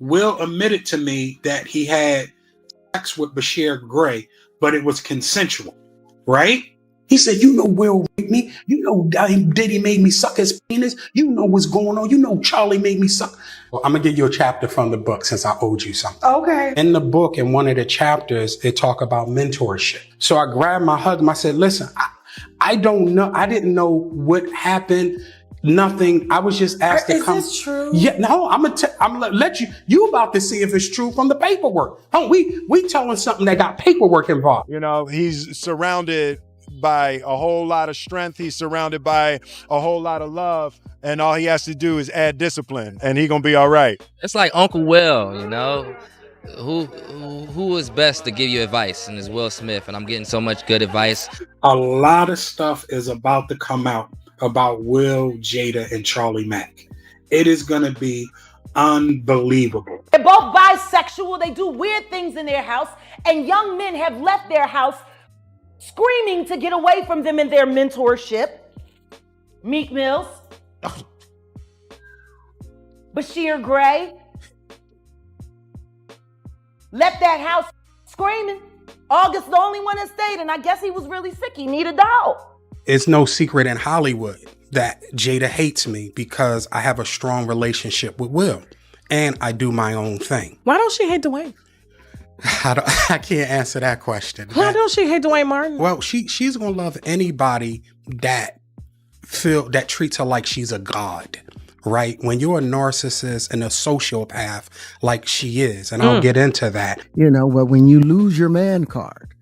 Will admitted to me that he had sex with Brashier Gray, but it was consensual, right? He said, you know Will raped me. You know Diddy made me suck his penis. You know what's going on. You know Charlie made me suck. Well, I'm going to give you a chapter from the book since I owed you something. Okay. In the book, in one of the chapters, it talk about mentorship. So I grabbed my husband. I said, listen, I don't know. I didn't know what happened. Nothing. I was just asked to come. Is this true? Yeah, no, I'm gonna let you about to see if it's true from the paperwork. Oh, we telling something that got paperwork involved. You know, he's surrounded by a whole lot of strength. He's surrounded by a whole lot of love. And all he has to do is add discipline and he gonna be all right. It's like Uncle Will, you know? Who is best to give you advice? And it's Will Smith, and I'm getting so much good advice. A lot of stuff is about to come out about Will, Jada, and Charlie Mack. It is going to be unbelievable. They're both bisexual. They do weird things in their house, and young men have left their house screaming to get away from them in their mentorship. Meek Mills, Brashier Gray, left that house screaming. August the only one that stayed, and I guess he was really sick. He needed a dog. It's no secret in Hollywood that Jada hates me because I have a strong relationship with Will and I do my own thing. Why don't she hate Dwayne? I can't answer that question. Why don't she hate Dwayne Martin? Well, she's gonna love anybody that treats her like she's a god, right? When you're a narcissist and a sociopath like she is, and I'll get into that. You know, but when you lose your man card,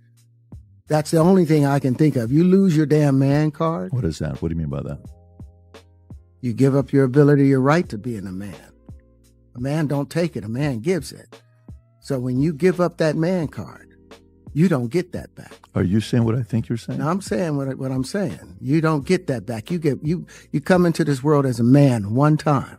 that's the only thing I can think of. You lose your damn man card. What is that? What do you mean by that? You give up your ability, your right to being a man. A man don't take it, a man gives it. So when you give up that man card, you don't get that back. Are you saying what I think you're saying? No, I'm saying what I'm saying. You don't get that back. You come into this world as a man one time.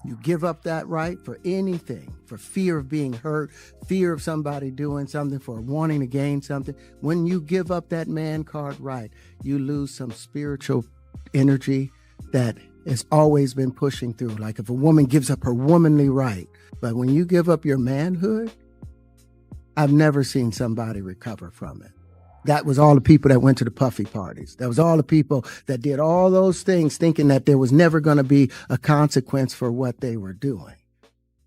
You give up that right for anything, for fear of being hurt, fear of somebody doing something, for wanting to gain something. When you give up that man card right, you lose some spiritual energy that has always been pushing through. Like if a woman gives up her womanly right, but when you give up your manhood, I've never seen somebody recover from it. That was all the people that went to the puffy parties. That was all the people that did all those things thinking that there was never going to be a consequence for what they were doing.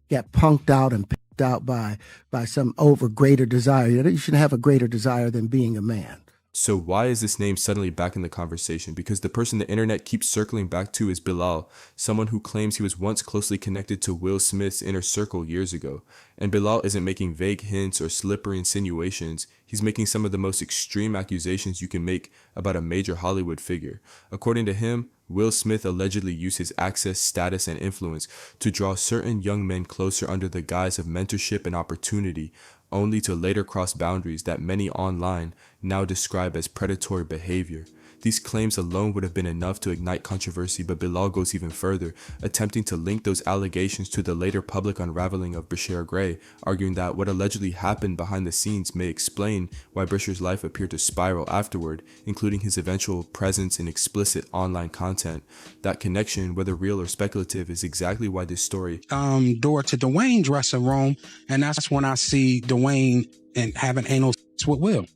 Got punked out and picked out by some greater desire. You shouldn't have a greater desire than being a man. So why is this name suddenly back in the conversation? Because the person the internet keeps circling back to is Bilal, someone who claims he was once closely connected to Will Smith's inner circle years ago. And Bilal isn't making vague hints or slippery insinuations. He's making some of the most extreme accusations you can make about a major Hollywood figure. According to him, Will Smith allegedly used his access, status, and influence to draw certain young men closer under the guise of mentorship and opportunity, only to later cross boundaries that many online now describe as predatory behavior. These claims alone would have been enough to ignite controversy, but Bilal goes even further, attempting to link those allegations to the later public unraveling of Bryshere Gray, arguing that what allegedly happened behind the scenes may explain why Bryshere's life appeared to spiral afterward, including his eventual presence in explicit online content. That connection, whether real or speculative, is exactly why this story door to Dwayne's dressing room, and that's when I see Dwayne and having anal sex with Will.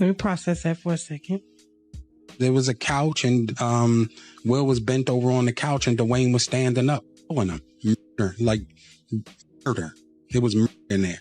Let me process that for a second. There was a couch and Will was bent over on the couch and Dwayne was standing up on him. Murder. It was murder in there.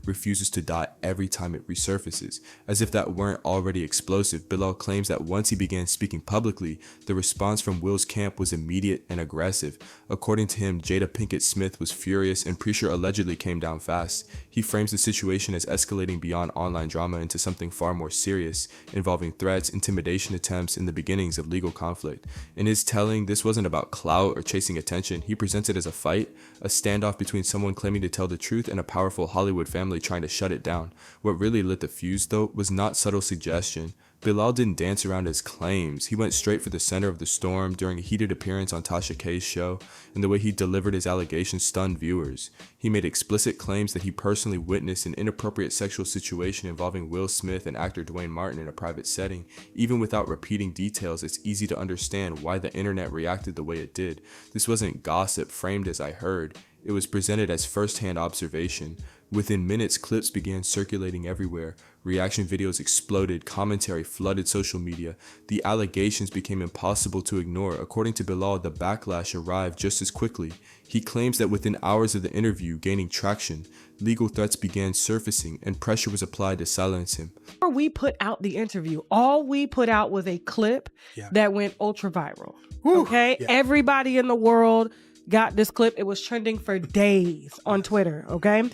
refuses to die every time it resurfaces. As if that weren't already explosive, Bilal claims that once he began speaking publicly, the response from Will's camp was immediate and aggressive. According to him, Jada Pinkett Smith was furious and Brashier allegedly came down fast. He frames the situation as escalating beyond online drama into something far more serious, involving threats, intimidation attempts, and the beginnings of legal conflict. In his telling, this wasn't about clout or chasing attention. He presents it as a fight, a standoff between someone claiming to tell the truth and a powerful Hollywood family trying to shut it down. What really lit the fuse, though, was not subtle suggestion. Bilal didn't dance around his claims. He went straight for the center of the storm during a heated appearance on Tasha K's show, and the way he delivered his allegations stunned viewers. He made explicit claims that he personally witnessed an inappropriate sexual situation involving Will Smith and actor Dwayne Martin in a private setting. Even without repeating details, it's easy to understand why the internet reacted the way it did. This wasn't gossip framed as I heard. It was presented as first-hand observation. Within minutes, clips began circulating everywhere. Reaction videos exploded, commentary flooded social media. The allegations became impossible to ignore. According to Bilal, the backlash arrived just as quickly. He claims that within hours of the interview gaining traction, legal threats began surfacing and pressure was applied to silence him. Before we put out the interview, all we put out was a clip that went ultra viral. Okay? Yeah. Everybody in the world got this clip. It was trending for days on Twitter. Okay?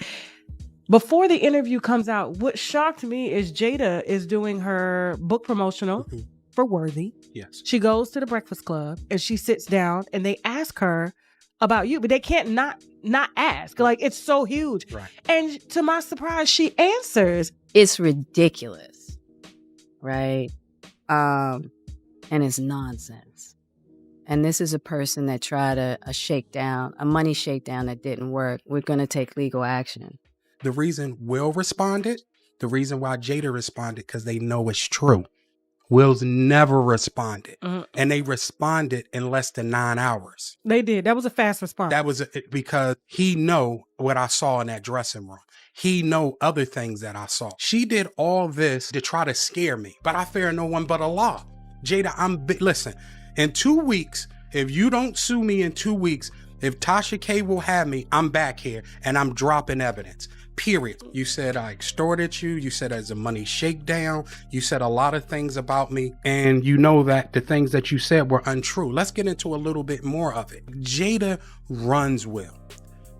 Before the interview comes out, what shocked me is Jada is doing her book promotional for Worthy. Yes. She goes to the Breakfast Club and she sits down and they ask her about you, but they can't not ask. Like, it's so huge. Right. And to my surprise, she answers. It's ridiculous, right? And it's nonsense. And this is a person that tried a shakedown, a money shakedown that didn't work. We're going to take legal action. The reason Will responded, the reason why Jada responded, because they know it's true. Will's never responded. And they responded in less than 9 hours. They did. That was a fast response. That was because he know what I saw in that dressing room. He know other things that I saw. She did all this to try to scare me, but I fear no one but Allah. Jada, listen, in 2 weeks, if you don't sue me in 2 weeks, if Tasha K will have me, I'm back here and I'm dropping evidence. Period. You said I extorted you. You said there's a money shakedown. You said a lot of things about me. And you know that the things that you said were untrue. Let's get into a little bit more of it. Jada runs Will.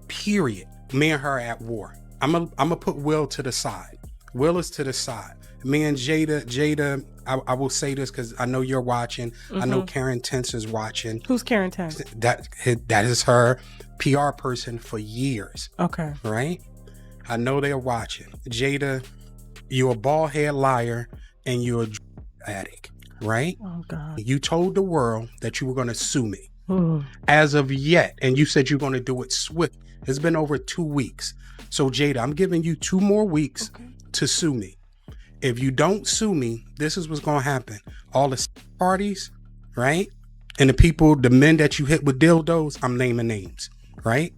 Period. Me and her at war. I'm gonna put Will to the side. Will is to the side. Me and Jada, I will say this because I know you're watching. I know Karen Tense is watching. Who's Karen Tense? That is her PR person for years. Okay. Right? I know they're watching. Jada, you're a bald head liar and you're a drug addict, right? Oh, God. You told the world that you were going to sue me. As of yet, and you said you're going to do it swift. It's been over 2 weeks. So, Jada, I'm giving you 2 more weeks to sue me. If you don't sue me, this is what's going to happen. All the parties, right? And the men that you hit with dildos, I'm naming names, right?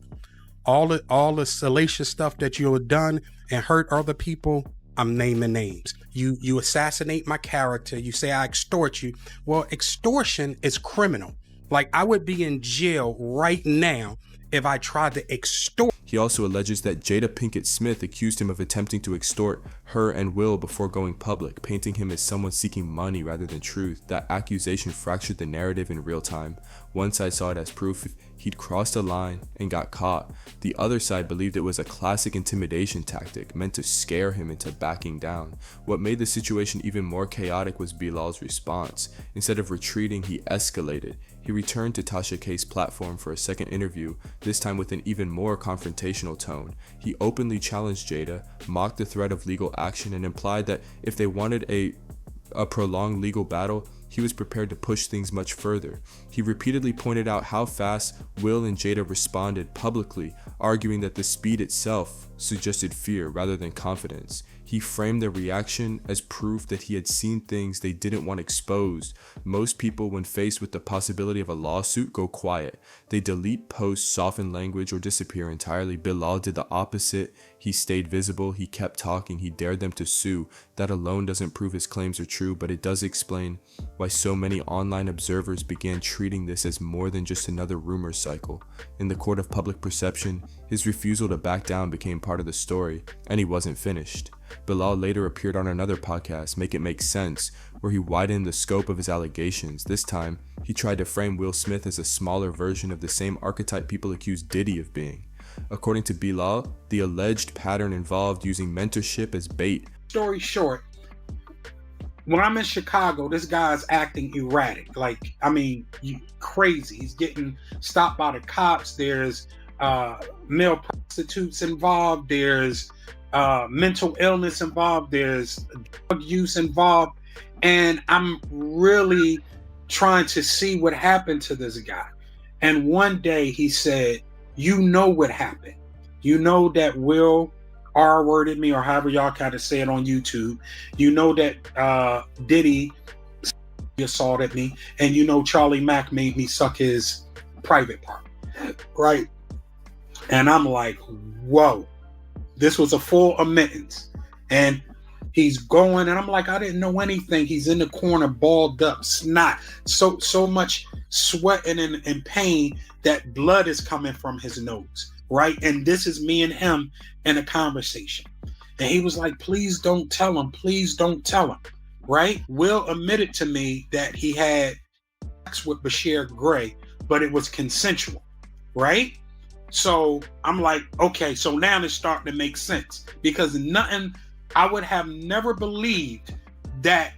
All the salacious stuff that you have done and hurt other people, I'm naming names. You assassinate my character. You say I extort you. Well, extortion is criminal. Like, I would be in jail right now if I tried to extort. He also alleges that Jada Pinkett Smith accused him of attempting to extort her and Will before going public, painting him as someone seeking money rather than truth. That accusation fractured the narrative in real time. One side saw it as proof he'd crossed a line and got caught. The other side believed it was a classic intimidation tactic meant to scare him into backing down. What made the situation even more chaotic was Bilal's response. Instead of retreating, he escalated. He returned to Tasha K's platform for a second interview, this time with an even more confrontational tone. He openly challenged Jada, mocked the threat of legal action, and implied that if they wanted a prolonged legal battle, he was prepared to push things much further. He repeatedly pointed out how fast Will and Jada responded publicly, arguing that the speed itself suggested fear rather than confidence. He framed their reaction as proof that he had seen things they didn't want exposed. Most people, when faced with the possibility of a lawsuit, go quiet. They delete posts, soften language, or disappear entirely. Bilal did the opposite. He stayed visible, he kept talking, he dared them to sue. That alone doesn't prove his claims are true, but it does explain why so many online observers began treating this as more than just another rumor cycle. In the court of public perception, his refusal to back down became part of the story, and he wasn't finished. Bilal later appeared on another podcast, Make It Make Sense, where he widened the scope of his allegations. This time, he tried to frame Will Smith as a smaller version of the same archetype people accused Diddy of being. According to Bilal, the alleged pattern involved using mentorship as bait. Story short, when I'm in Chicago, this guy's acting erratic. Like, I mean, crazy. He's getting stopped by the cops. There's male prostitutes involved. There's mental illness involved. There's drug use involved. And I'm really trying to see what happened to this guy. And one day he said, you know what happened. You know that Will R-worded me, or however y'all kind of say it on YouTube. You know that Diddy assaulted me. And you know Charlie Mack made me suck his private part. Right? And I'm like, whoa. This was a full admittance. And he's going, and I'm like, I didn't know anything. He's in the corner, balled up, snot, so much sweating and pain that blood is coming from his nose, right? And this is me and him in a conversation. And he was like, please don't tell him. Please don't tell him, right? Will admitted to me that he had sex with Brashier Gray, but it was consensual, right? So I'm like, okay, so now it's starting to make sense, because I would have never believed that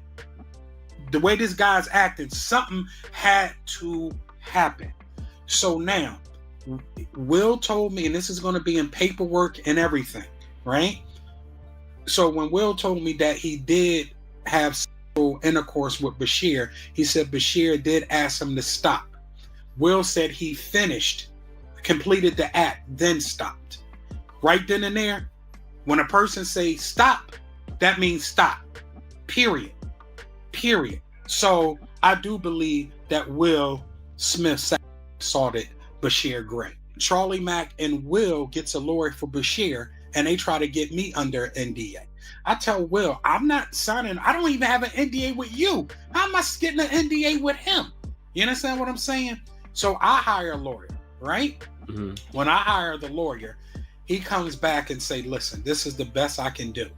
the way this guy's acting, something had to happen. So now, Will told me, and this is going to be in paperwork and everything, right? So when Will told me that he did have sexual intercourse with Brashier, he said Brashier did ask him to stop. Will said he completed the act, then stopped. Right then and there, when a person says stop, that means stop. Period. So I do believe that Will Smith assaulted Brashier Gray. Charlie Mack and Will gets a lawyer for Brashier, and they try to get me under NDA. I tell Will, I'm not signing. I don't even have an NDA with you. How am I getting an NDA with him? You understand what I'm saying? So I hire a lawyer, right? Mm-hmm. When I hire the lawyer, he comes back and say, listen, this is the best I can do.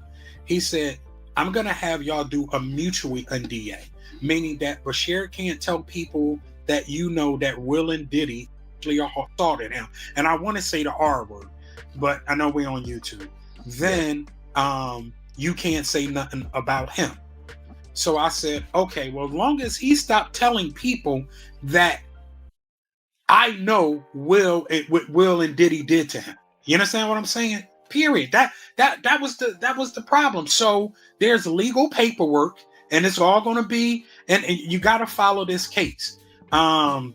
He said, I'm going to have y'all do a mutual NDA, meaning that Brashier can't tell people that you know that Will and Diddy actually assaulted him. And I want to say the R word, but I know we're on YouTube. Then you can't say nothing about him. So I said, okay, well, as long as he stopped telling people that I know what Will and Diddy did to him. You understand what I'm saying? Period. That was the problem. So there's legal paperwork, and it's all going to be, and you got to follow this case. All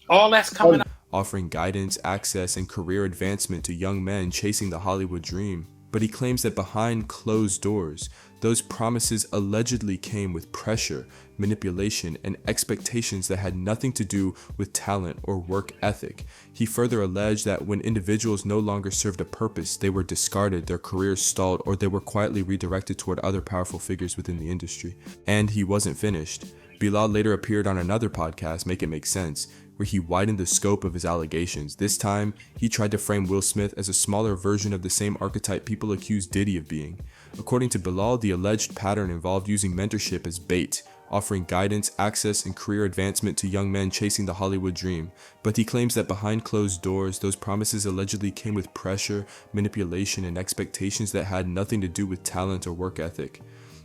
that's coming up. Offering guidance, access, and career advancement to young men chasing the Hollywood dream. But he claims that behind closed doors, those promises allegedly came with pressure, manipulation, and expectations that had nothing to do with talent or work ethic. He further alleged that when individuals no longer served a purpose, they were discarded, their careers stalled, or they were quietly redirected toward other powerful figures within the industry. And he wasn't finished. Bilal later appeared on another podcast, Make It Make Sense, where he widened the scope of his allegations. This time, he tried to frame Will Smith as a smaller version of the same archetype people accused Diddy of being. According to Bilal, the alleged pattern involved using mentorship as bait, offering guidance, access, and career advancement to young men chasing the Hollywood dream. But he claims that behind closed doors, those promises allegedly came with pressure, manipulation, and expectations that had nothing to do with talent or work ethic.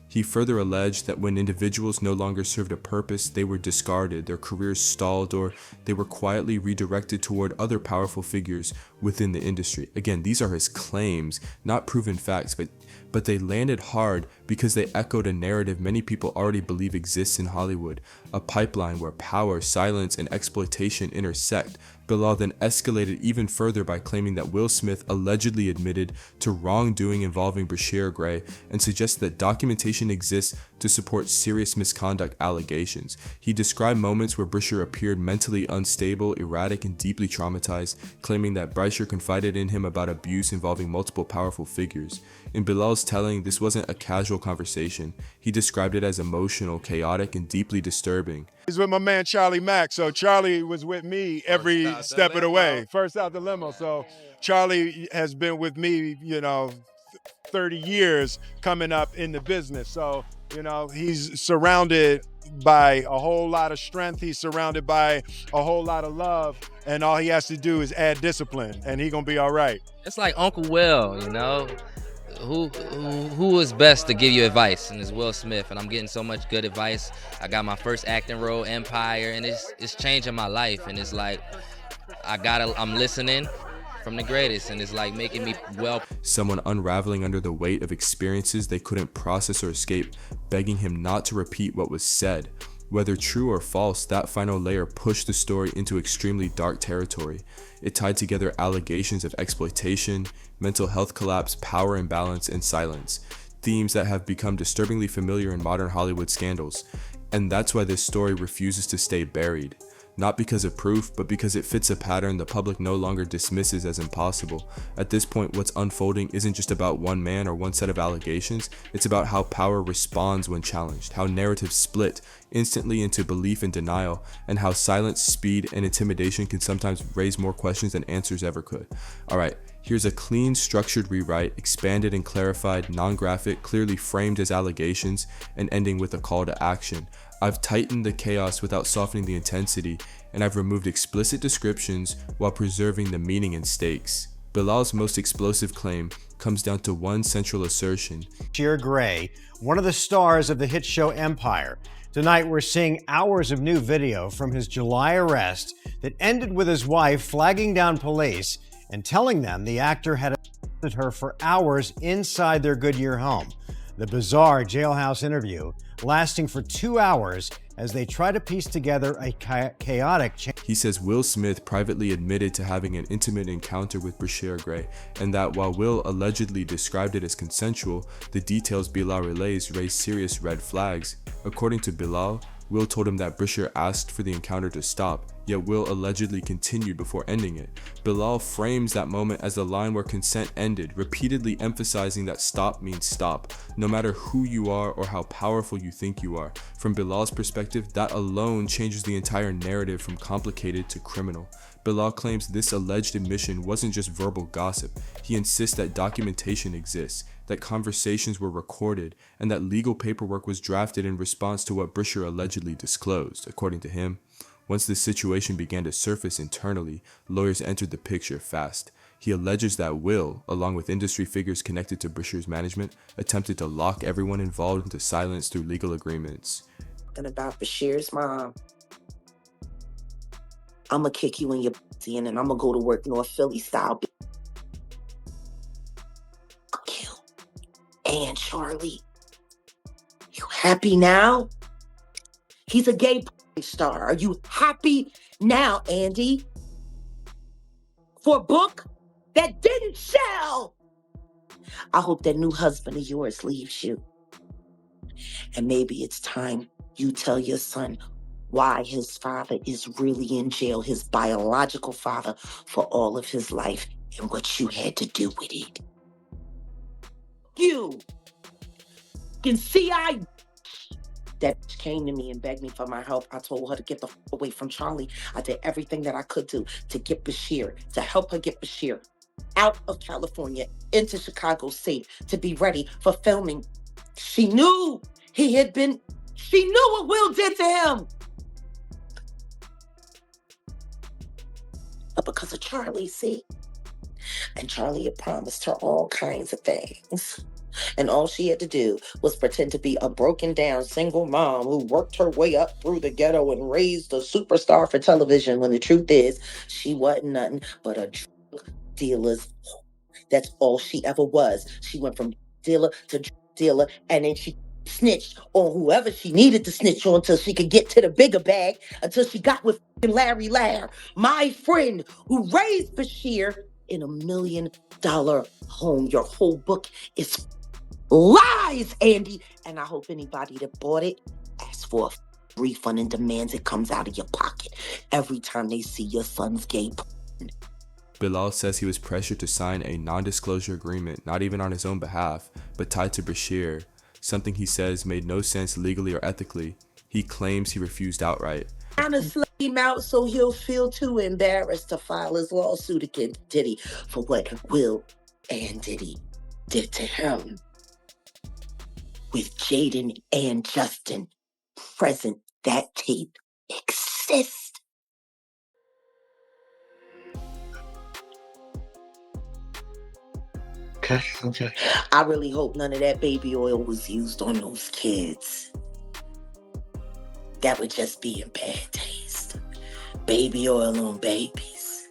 He further alleged that when individuals no longer served a purpose, they were discarded, their careers stalled, or they were quietly redirected toward other powerful figures within the industry. Again, these are his claims, not proven facts, but they landed hard because they echoed a narrative many people already believe exists in Hollywood, a pipeline where power, silence, and exploitation intersect. Bilal then escalated even further by claiming that Will Smith allegedly admitted to wrongdoing involving Bryshere Gray and suggested that documentation exists to support serious misconduct allegations. He described moments where Brashier appeared mentally unstable, erratic, and deeply traumatized, claiming that Brashier confided in him about abuse involving multiple powerful figures. In Bilal's telling, this wasn't a casual conversation. He described it as emotional, chaotic, and deeply disturbing. He's with my man Charlie Mack, so Charlie was with me every step of the way. First out the limo, so Charlie has been with me, 30 years coming up in the business. So, he's surrounded by a whole lot of strength. He's surrounded by a whole lot of love, and all he has to do is add discipline, and he's gonna be all right. It's like Uncle Will, Who is best to give you advice? And it's Will Smith, and I'm getting so much good advice. I got my first acting role, Empire, and it's changing my life. And it's like I'm listening, from the greatest, and it's like making me someone unraveling under the weight of experiences they couldn't process or escape, begging him not to repeat what was said. Whether true or false, that final layer pushed the story into extremely dark territory. It tied together allegations of exploitation, mental health collapse, power imbalance, and silence, themes that have become disturbingly familiar in modern Hollywood scandals. And that's why this story refuses to stay buried. Not because of proof, but because it fits a pattern the public no longer dismisses as impossible. At this point, what's unfolding isn't just about one man or one set of allegations, it's about how power responds when challenged, how narratives split instantly into belief and denial, and how silence, speed, and intimidation can sometimes raise more questions than answers ever could. Alright, here's a clean, structured rewrite, expanded and clarified, non-graphic, clearly framed as allegations, and ending with a call to action. I've tightened the chaos without softening the intensity, and I've removed explicit descriptions while preserving the meaning and stakes. Bilal's most explosive claim comes down to one central assertion. Brashier Gray, one of the stars of the hit show Empire. Tonight we're seeing hours of new video from his July arrest that ended with his wife flagging down police and telling them the actor had assaulted her for hours inside their Goodyear home. The bizarre jailhouse interview lasting for 2 hours as they try to piece together a chaotic He says Will Smith privately admitted to having an intimate encounter with Bryshere Gray, and that while Will allegedly described it as consensual, the details Bilal relays raise serious red flags. According to Bilal, Will told him that Brashier asked for the encounter to stop, yet Will allegedly continued before ending it. Bilal frames that moment as the line where consent ended, repeatedly emphasizing that stop means stop, no matter who you are or how powerful you think you are. From Bilal's perspective, that alone changes the entire narrative from complicated to criminal. Bilal claims this alleged admission wasn't just verbal gossip. He insists that documentation exists, that conversations were recorded, and that legal paperwork was drafted in response to what Bryshere allegedly disclosed. According to him, once this situation began to surface internally, lawyers entered the picture fast. He alleges that Will, along with industry figures connected to Brashier's management, attempted to lock everyone involved into silence through legal agreements. And about Brashier's mom, I'ma kick you in your pussy and then I'ma go to work North Philly style. Kill. And Charlie, you happy now? He's a gay star. Are you happy now, Andy? For a book that didn't sell? I hope that new husband of yours leaves you. And maybe it's time you tell your son why his father is really in jail, his biological father, for all of his life and what you had to do with it. You can see that came to me and begged me for my help. I told her to get the away from Charlie. I did everything that I could do to get Brashier, to help her get Brashier out of California into Chicago safe, to be ready for filming. She knew she knew what Will did to him. But because of Charlie, see? And Charlie had promised her all kinds of things. And all she had to do was pretend to be a broken down single mom who worked her way up through the ghetto and raised a superstar for television, when the truth is she wasn't nothing but a drug dealer's whore. That's all she ever was. She went from dealer to drug dealer, and then she snitched on whoever she needed to snitch on until she could get to the bigger bag, until she got with Larry Lair, my friend who raised Brashier in $1 million home. Your whole book is lies, Andy. And I hope anybody that bought it asks for a refund and demands it comes out of your pocket every time they see your son's gay porn. Bilal says he was pressured to sign a non-disclosure agreement, not even on his own behalf, but tied to Brashier, something he says made no sense legally or ethically. He claims he refused outright. Trying to slut him out so he'll feel too embarrassed to file his lawsuit against Diddy for what Will and Diddy did to him. With Jaden and Justin present, that tape exists. Okay. I really hope none of that baby oil was used on those kids. That would just be in bad taste. Baby oil on babies.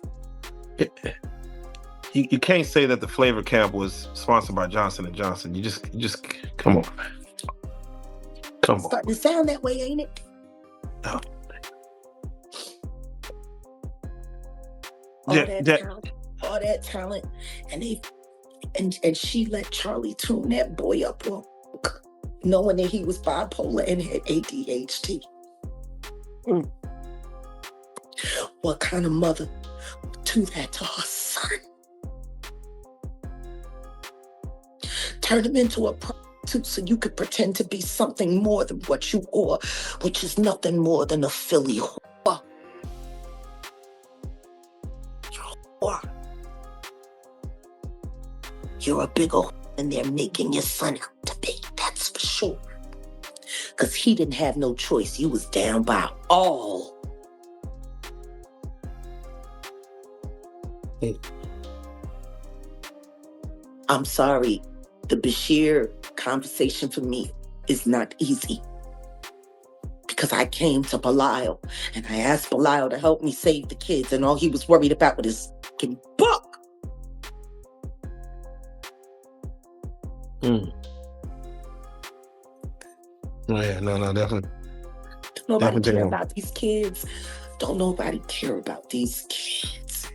you can't say that the flavor camp was sponsored by Johnson & Johnson. You just come on. Come on. Starting to sound that way, ain't it? No. All that talent, and she let Charlie tune that boy up, knowing that he was bipolar and had ADHD. What kind of mother would do that to her son? Turn him into a prostitute so you could pretend to be something more than what you are, which is nothing more than a Philly whore. You're a big old and they're making your son out to be, that's for sure. Because he didn't have no choice. You was down by all. I'm sorry. The Brashier conversation for me is not easy. Because I came to Bilal and I asked Bilal to help me save the kids, and all he was worried about was his fucking book. Oh, yeah, no, definitely. Don't nobody care about these kids. Don't nobody care about these kids.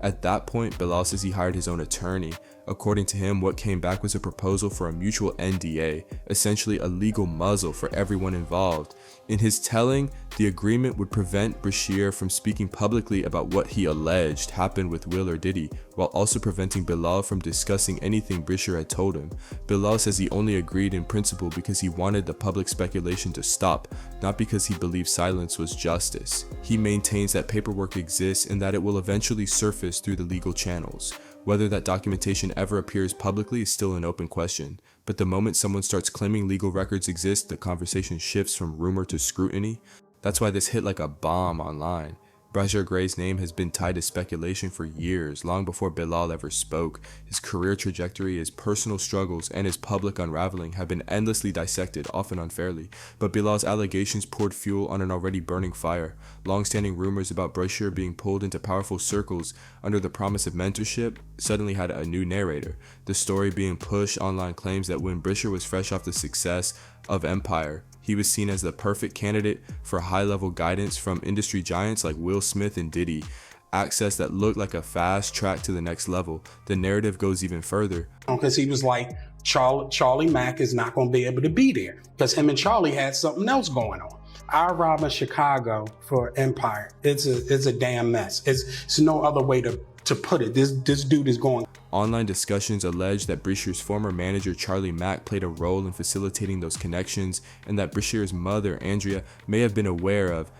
At that point, Bilal says he hired his own attorney. According to him, what came back was a proposal for a mutual NDA, essentially a legal muzzle for everyone involved. In his telling, the agreement would prevent Brashier from speaking publicly about what he alleged happened with Will or Diddy, while also preventing Bilal from discussing anything Brashier had told him. Bilal says he only agreed in principle because he wanted the public speculation to stop, not because he believed silence was justice. He maintains that paperwork exists and that it will eventually surface through the legal channels. Whether that documentation ever appears publicly is still an open question, but the moment someone starts claiming legal records exist, the conversation shifts from rumor to scrutiny. That's why this hit like a bomb online. Brashier Gray's name has been tied to speculation for years, long before Bilal ever spoke. His career trajectory, his personal struggles, and his public unraveling have been endlessly dissected, often unfairly. But Bilal's allegations poured fuel on an already burning fire. Long-standing rumors about Brashier being pulled into powerful circles under the promise of mentorship suddenly had a new narrator. The story being pushed online claims that when Brashier was fresh off the success of Empire, he was seen as the perfect candidate for high-level guidance from industry giants like Will Smith and Diddy, access that looked like a fast track to the next level. The narrative goes even further. Because he was like, Charlie Mack is not going to be able to be there because him and Charlie had something else going on. I arrived in Chicago for Empire. It's a damn mess. It's no other way to put it. This dude is going. Online discussions allege that Brashier's former manager Charlie Mack played a role in facilitating those connections, and that Brashier's mother Andrea may have been aware of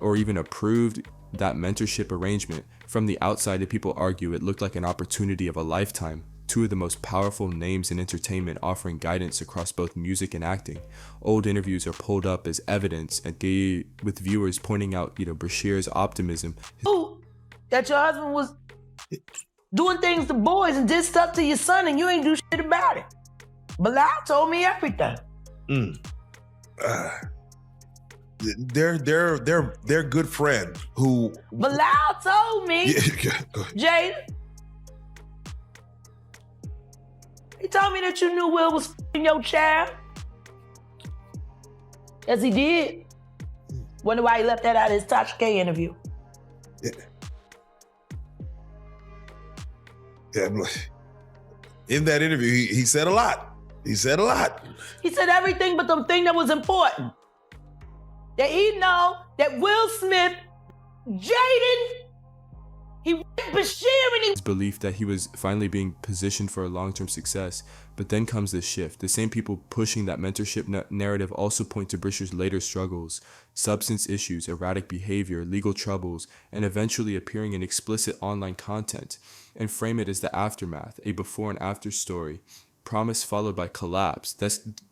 or even approved that mentorship arrangement. From the outside, the people argue it looked like an opportunity of a lifetime. Two of the most powerful names in entertainment offering guidance across both music and acting. Old interviews are pulled up as evidence, and with viewers pointing out, Brashier's optimism. That your husband was doing things to boys and did stuff to your son, and you ain't do shit about it. Bilal told me everything. They're good friend who. Bilal told me. Jada. He told me that you knew Will was f***ing your child. Yes, he did. Wonder why he left that out of his Tasha K interview. Yeah, in that interview, he said a lot. He said everything but the thing that was important. That he know that Will Smith, Jaden, he went Brashier and his belief that he was finally being positioned for a long-term success. But then comes this shift. The same people pushing that mentorship narrative also point to Brashier's later struggles, substance issues, erratic behavior, legal troubles, and eventually appearing in explicit online content, and frame it as the aftermath, a before and after story. Promise followed by collapse.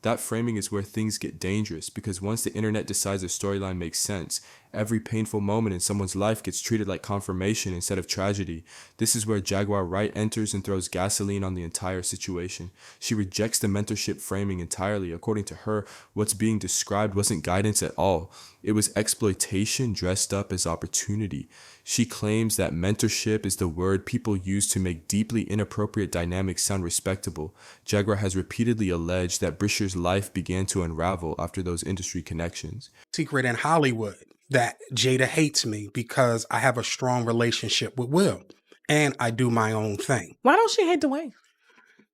That framing is where things get dangerous, because once the internet decides a storyline makes sense, Every painful moment in someone's life gets treated like confirmation instead of tragedy. This is where Jaguar Wright enters and throws gasoline on the entire situation. She rejects the mentorship framing entirely. According to her, what's being described wasn't guidance at all. It was exploitation dressed up as opportunity. She claims that mentorship is the word people use to make deeply inappropriate dynamics sound respectable. Jaguar has repeatedly alleged that Bryshere's life began to unravel after those industry connections. Secret in Hollywood that Jada hates me because I have a strong relationship with Will and I do my own thing. Why don't she hate Dwayne?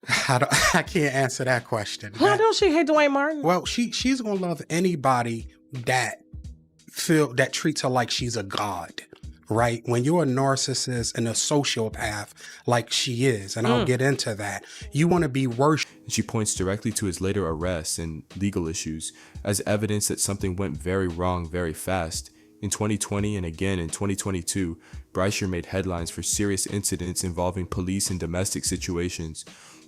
I can't answer that question. Why don't she hate Dwayne Martin? Well, she's gonna love anybody that treats her like she's a god. Right? When you're a narcissist and a sociopath like she is, and I'll get into that, you want to be worse. She points directly to his later arrests and legal issues as evidence that something went very wrong very fast. In 2020 and again in 2022, Bryshere made headlines for serious incidents involving police and domestic situations.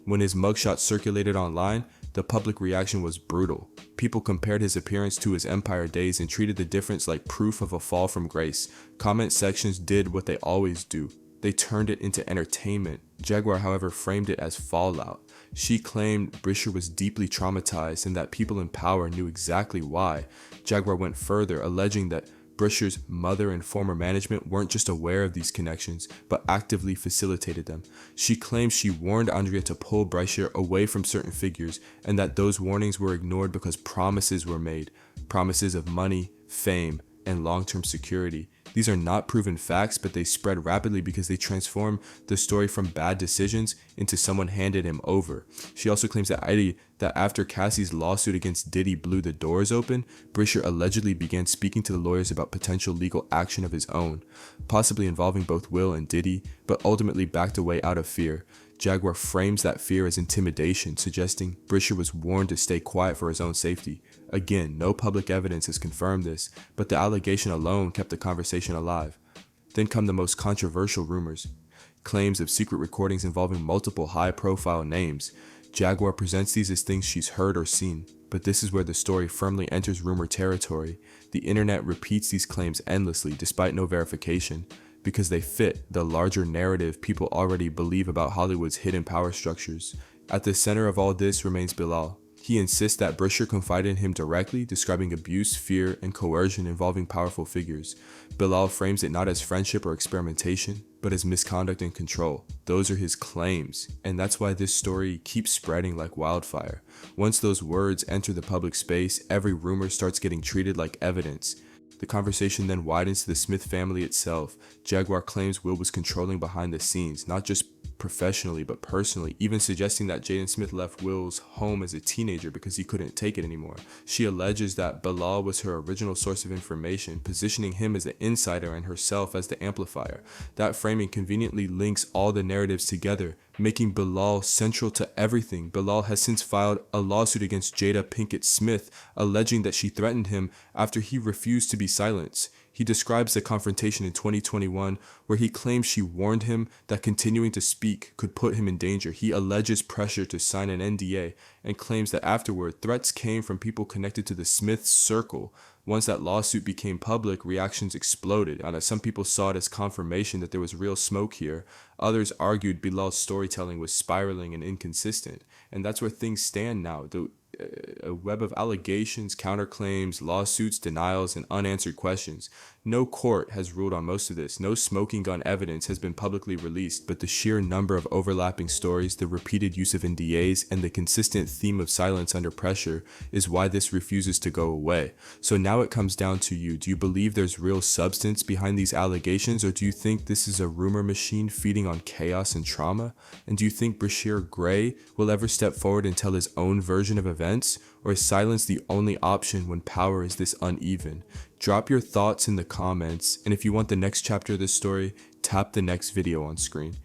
When his mugshot circulated online, the public reaction was brutal. People compared his appearance to his Empire days and treated the difference like proof of a fall from grace. Comment sections did what they always do. They turned it into entertainment. Jaguar, however, framed it as fallout. She claimed Bryshere was deeply traumatized and that people in power knew exactly why. Jaguar went further, alleging that Bryshere's mother and former management weren't just aware of these connections, but actively facilitated them. She claims she warned Andrea to pull Bryshere away from certain figures, and that those warnings were ignored because promises were made. Promises of money, fame, and long-term security. These are not proven facts, but they spread rapidly because they transform the story from bad decisions into someone handed him over. She also claims that after Cassie's lawsuit against Diddy blew the doors open, Bryshere allegedly began speaking to the lawyers about potential legal action of his own, possibly involving both Will and Diddy, but ultimately backed away out of fear. Jaguar frames that fear as intimidation, suggesting Bryshere was warned to stay quiet for his own safety. Again, no public evidence has confirmed this, but the allegation alone kept the conversation alive. Then come the most controversial rumors. Claims of secret recordings involving multiple high-profile names. Jaguar presents these as things she's heard or seen, but this is where the story firmly enters rumor territory. The internet repeats these claims endlessly despite no verification, because they fit the larger narrative people already believe about Hollywood's hidden power structures. At the center of all this remains Bilal. He insists that Bryshere confided in him directly, describing abuse, fear, and coercion involving powerful figures. Bilal frames it not as friendship or experimentation, but as misconduct and control. Those are his claims, and that's why this story keeps spreading like wildfire. Once those words enter the public space, every rumor starts getting treated like evidence. The conversation then widens to the Smith family itself. Jaguar claims Will was controlling behind the scenes, not just professionally but personally, even suggesting that Jaden Smith left Will's home as a teenager because he couldn't take it anymore. She alleges that Bilal was her original source of information, positioning him as the insider and herself as the amplifier. That framing conveniently links all the narratives together, making Bilal central to everything. Bilal has since filed a lawsuit against Jada Pinkett Smith, alleging that she threatened him after he refused to be silenced. He describes the confrontation in 2021 where he claims she warned him that continuing to speak could put him in danger. He alleges pressure to sign an NDA and claims that afterward, threats came from people connected to the Smith circle. Once that lawsuit became public, reactions exploded, and some people saw it as confirmation that there was real smoke here. Others argued Bilal's storytelling was spiraling and inconsistent, and that's where things stand now. A web of allegations, counterclaims, lawsuits, denials, and unanswered questions. No court has ruled on most of this. No smoking gun evidence has been publicly released, but the sheer number of overlapping stories, the repeated use of NDAs, and the consistent theme of silence under pressure is why this refuses to go away. So now it comes down to you. Do you believe there's real substance behind these allegations, or do you think this is a rumor machine feeding on chaos and trauma? And do you think Brashier Gray will ever step forward and tell his own version of events? Or is silence the only option when power is this uneven? Drop your thoughts in the comments, and if you want the next chapter of this story, tap the next video on screen.